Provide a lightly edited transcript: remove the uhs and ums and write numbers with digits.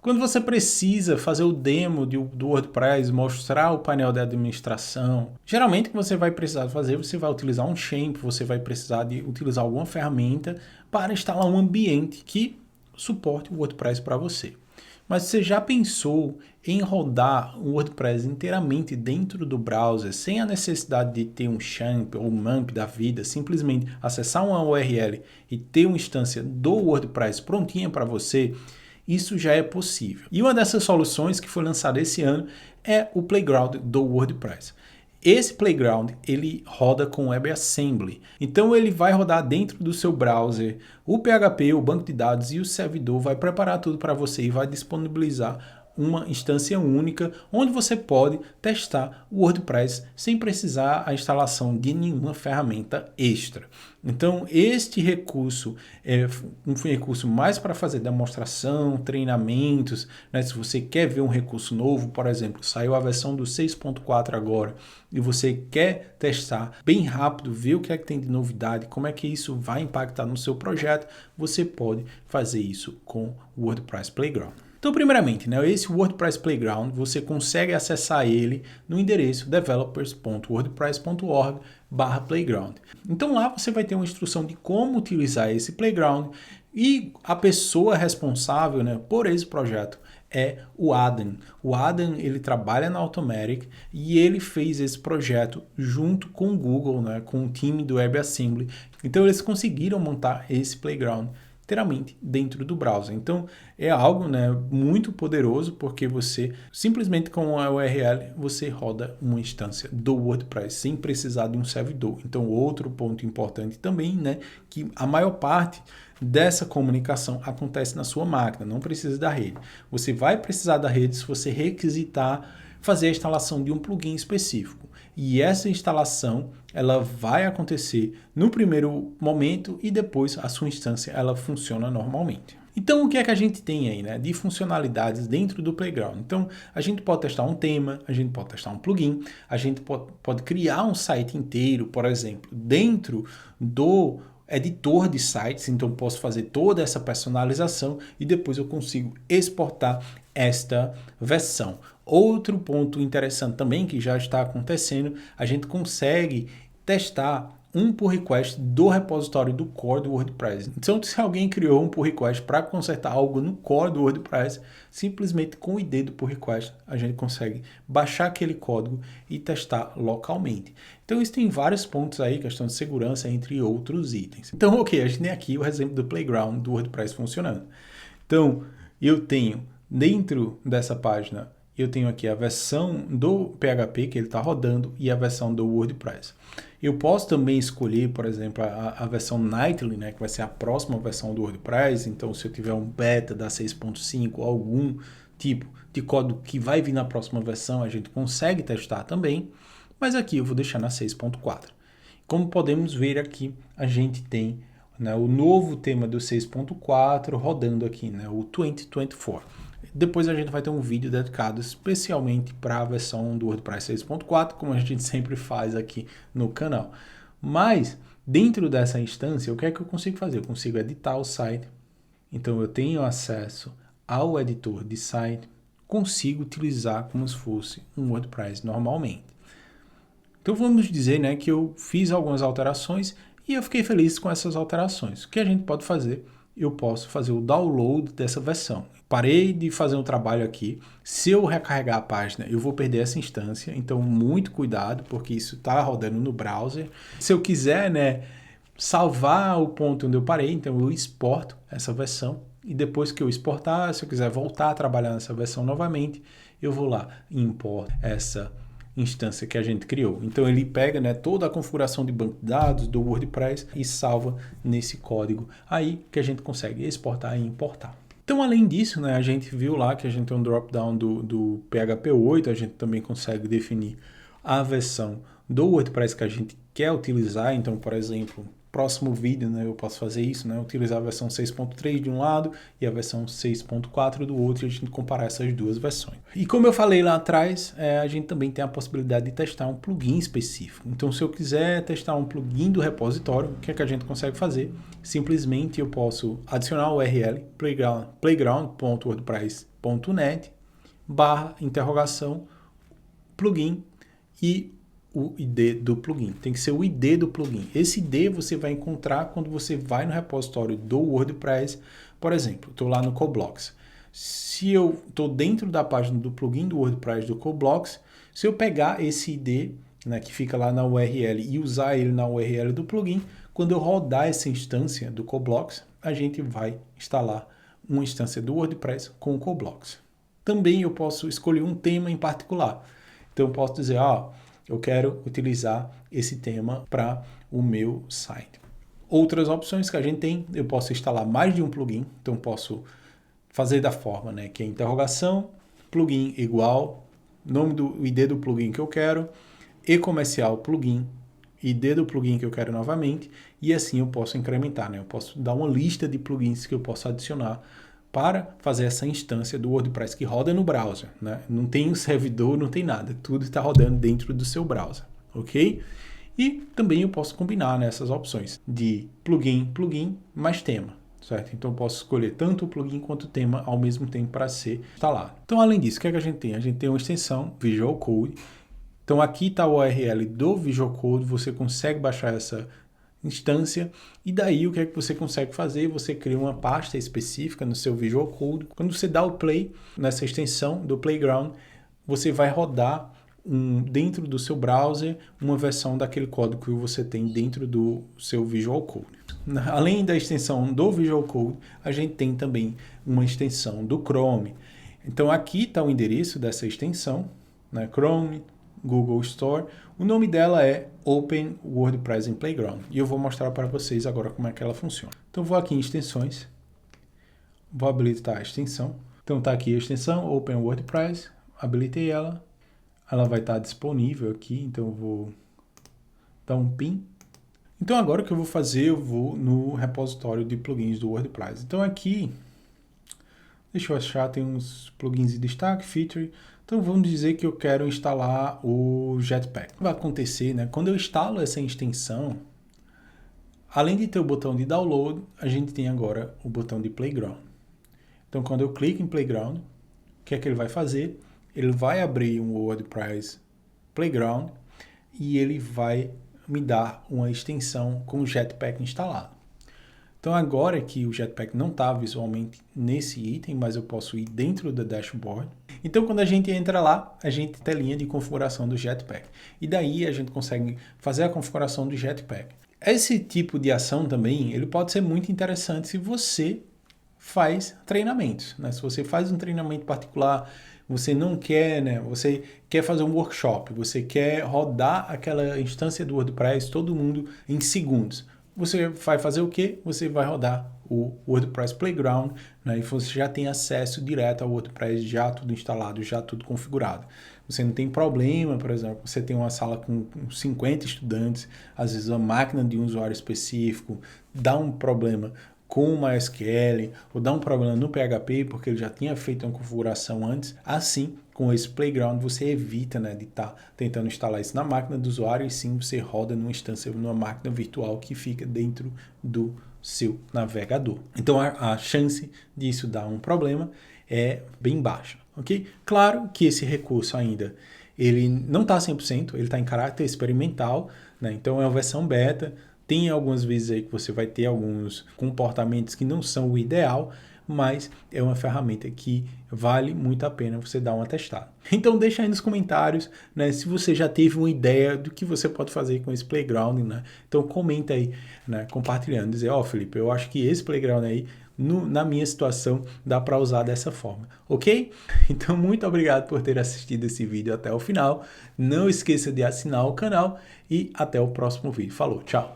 Quando você precisa fazer o demo do WordPress, mostrar o painel de administração, geralmente o que você vai precisar fazer, você vai utilizar um shampoo, você vai precisar de utilizar alguma ferramenta para instalar um ambiente que suporte o WordPress para você. Mas você já pensou em rodar o WordPress inteiramente dentro do browser, sem a necessidade de ter um champ ou um mump da vida, simplesmente acessar uma URL e ter uma instância do WordPress prontinha para você? Isso já é possível. E uma dessas soluções que foi lançada esse ano é o Playground do WordPress. Esse Playground, ele roda com WebAssembly. Então ele vai rodar dentro do seu browser o PHP, o banco de dados e o servidor, vai preparar tudo para você e vai disponibilizar uma instância única onde você pode testar o WordPress sem precisar a instalação de nenhuma ferramenta extra. Então este recurso é um recurso mais para fazer demonstração, treinamentos, né? Se você quer ver um recurso novo, por exemplo, saiu a versão do 6.4 agora e você quer testar bem rápido, ver o que é que tem de novidade, como é que isso vai impactar no seu projeto, você pode fazer isso com o WordPress Playground. Então, primeiramente, né, esse WordPress Playground, você consegue acessar ele no endereço developers.wordpress.org/playground. Então lá você vai ter uma instrução de como utilizar esse Playground e a pessoa responsável, né, por esse projeto é o Adam. O Adam, ele trabalha na Automattic e ele fez esse projeto junto com o Google, né, com o time do WebAssembly. Então eles conseguiram montar esse Playground inteiramente dentro do browser. Então é algo, né, muito poderoso, porque você simplesmente com a URL você roda uma instância do WordPress sem precisar de um servidor. Então outro ponto importante também, né, que a maior parte dessa comunicação acontece na sua máquina, não precisa da rede. Você vai precisar da rede se você requisitar fazer a instalação de um plugin específico. E essa instalação ela vai acontecer no primeiro momento e depois a sua instância ela funciona normalmente. Então o que é que a gente tem aí, né, de funcionalidades dentro do Playground? Então a gente pode testar um tema, a gente pode testar um plugin, a gente pode criar um site inteiro, por exemplo, dentro do editor de sites, então posso fazer toda essa personalização e depois eu consigo exportar esta versão. Outro ponto interessante também que já está acontecendo, a gente consegue testar um pull request do repositório do core do WordPress. Então, se alguém criou um pull request para consertar algo no core do WordPress, simplesmente com o ID do pull request, a gente consegue baixar aquele código e testar localmente. Então, isso tem vários pontos aí, questão de segurança, entre outros itens. Então, ok, a gente tem aqui o exemplo do Playground do WordPress funcionando. Então, eu tenho dentro dessa página, eu tenho aqui a versão do PHP que ele está rodando e a versão do WordPress. Eu posso também escolher, por exemplo, a versão Nightly, né, que vai ser a próxima versão do WordPress. Então, se eu tiver um beta da 6.5, algum tipo de código que vai vir na próxima versão, a gente consegue testar também. Mas aqui eu vou deixar na 6.4. Como podemos ver aqui, a gente tem, né, o novo tema do 6.4 rodando aqui, né, o 2024. Depois a gente vai ter um vídeo dedicado especialmente para a versão do WordPress 6.4, como a gente sempre faz aqui no canal. Mas, dentro dessa instância, o que é que eu consigo fazer? Eu consigo editar o site, então eu tenho acesso ao editor de site, consigo utilizar como se fosse um WordPress normalmente. Então vamos dizer, né, que eu fiz algumas alterações e eu fiquei feliz com essas alterações. O que a gente pode fazer? Eu posso fazer o download dessa versão. Parei de fazer um trabalho aqui. Se eu recarregar a página, eu vou perder essa instância. Então, muito cuidado, porque isso está rodando no browser. Se eu quiser, né, salvar o ponto onde eu parei, então eu exporto essa versão. E depois que eu exportar, se eu quiser voltar a trabalhar nessa versão novamente, eu vou lá e importo essa instância que a gente criou. Então ele pega, né, toda a configuração de banco de dados do WordPress e salva nesse código aí que a gente consegue exportar e importar. Então, além disso, né, a gente viu lá que a gente tem um drop-down do PHP 8, a gente também consegue definir a versão do WordPress que a gente quer utilizar. Então, por exemplo, próximo vídeo, né, eu posso fazer isso, né, utilizar a versão 6.3 de um lado e a versão 6.4 do outro, e a gente comparar essas duas versões. E como eu falei lá atrás, a gente também tem a possibilidade de testar um plugin específico. Então, se eu quiser testar um plugin do repositório, o que é que a gente consegue fazer? Simplesmente eu posso adicionar o URL playground.wordpress wordpress.net/plugin e o ID do plugin. Tem que ser o ID do plugin. Esse ID você vai encontrar quando você vai no repositório do WordPress. Por exemplo, estou lá no Coblocks. Se eu estou dentro da página do plugin do WordPress do Coblocks, se eu pegar esse ID, né, que fica lá na URL e usar ele na URL do plugin, quando eu rodar essa instância do Coblocks, a gente vai instalar uma instância do WordPress com o Coblocks. Também eu posso escolher um tema em particular. Então eu posso dizer, eu quero utilizar esse tema para o meu site. Outras opções que a gente tem, eu posso instalar mais de um plugin, então posso fazer da forma, né, que é interrogação, plugin igual, nome do ID do plugin que eu quero, e-comercial plugin, ID do plugin que eu quero novamente, e assim eu posso incrementar, né? Eu posso dar uma lista de plugins que eu posso adicionar para fazer essa instância do WordPress que roda no browser, né? Não tem um servidor, não tem nada, tudo está rodando dentro do seu browser, ok? E também eu posso combinar nessas opções de plugin mais tema, certo? Então eu posso escolher tanto o plugin quanto o tema ao mesmo tempo para ser instalado. Então além disso, o que é que a gente tem? A gente tem uma extensão Visual Code. Então aqui está o URL do Visual Code, você consegue baixar essa instância e daí o que é que você consegue fazer? Você cria uma pasta específica no seu Visual Code. Quando você dá o play nessa extensão do Playground, você vai rodar dentro do seu browser uma versão daquele código que você tem dentro do seu Visual Code. Além da extensão do Visual Code, a gente tem também uma extensão do Chrome. Então aqui está o endereço dessa extensão, né? Chrome, Google Store. O nome dela é Open WordPress in Playground. E eu vou mostrar para vocês agora como é que ela funciona. Então vou aqui em extensões, vou habilitar a extensão. Então está aqui a extensão Open WordPress, habilitei ela. Ela vai estar disponível aqui, então eu vou dar um PIN. Então agora o que eu vou fazer, eu vou no repositório de plugins do WordPress. Então aqui, deixa eu achar, tem uns plugins de destaque, feature. Então vamos dizer que eu quero instalar o Jetpack. O que vai acontecer, né? Quando eu instalo essa extensão, além de ter o botão de download, a gente tem agora o botão de Playground. Então quando eu clico em Playground, o que é que ele vai fazer? Ele vai abrir um WordPress Playground e ele vai me dar uma extensão com o Jetpack instalado. Então agora que o Jetpack não está visualmente nesse item, mas eu posso ir dentro do dashboard. Então quando a gente entra lá, a gente tem a linha de configuração do Jetpack. E daí a gente consegue fazer a configuração do Jetpack. Esse tipo de ação também, ele pode ser muito interessante se você faz treinamentos, né? Se você faz um treinamento particular, você não quer, né? Você quer fazer um workshop, você quer rodar aquela instância do WordPress, todo mundo em segundos. Você vai fazer o quê? Você vai rodar o WordPress Playground, né? E você já tem acesso direto ao WordPress, já tudo instalado, já tudo configurado. Você não tem problema, por exemplo, você tem uma sala com 50 estudantes, às vezes uma máquina de um usuário específico, dá um problema com o MySQL, ou dá um problema no PHP, porque ele já tinha feito uma configuração antes. Assim, com esse Playground, você evita, né, de estar tentando instalar isso na máquina do usuário, e sim você roda numa instância, numa máquina virtual que fica dentro do seu navegador. Então, a chance disso dar um problema é bem baixa, ok? Claro que esse recurso ainda, ele não está 100%, ele está em caráter experimental, né? Então, é uma versão beta. Tem algumas vezes aí que você vai ter alguns comportamentos que não são o ideal, mas é uma ferramenta que vale muito a pena você dar uma testada. Então deixa aí nos comentários, né, se você já teve uma ideia do que você pode fazer com esse Playground, né? Então comenta aí, né, compartilhando, dizer, Felipe, eu acho que esse Playground aí, na minha situação, dá para usar dessa forma, ok? Então muito obrigado por ter assistido esse vídeo até o final. Não esqueça de assinar o canal e até o próximo vídeo. Falou, tchau!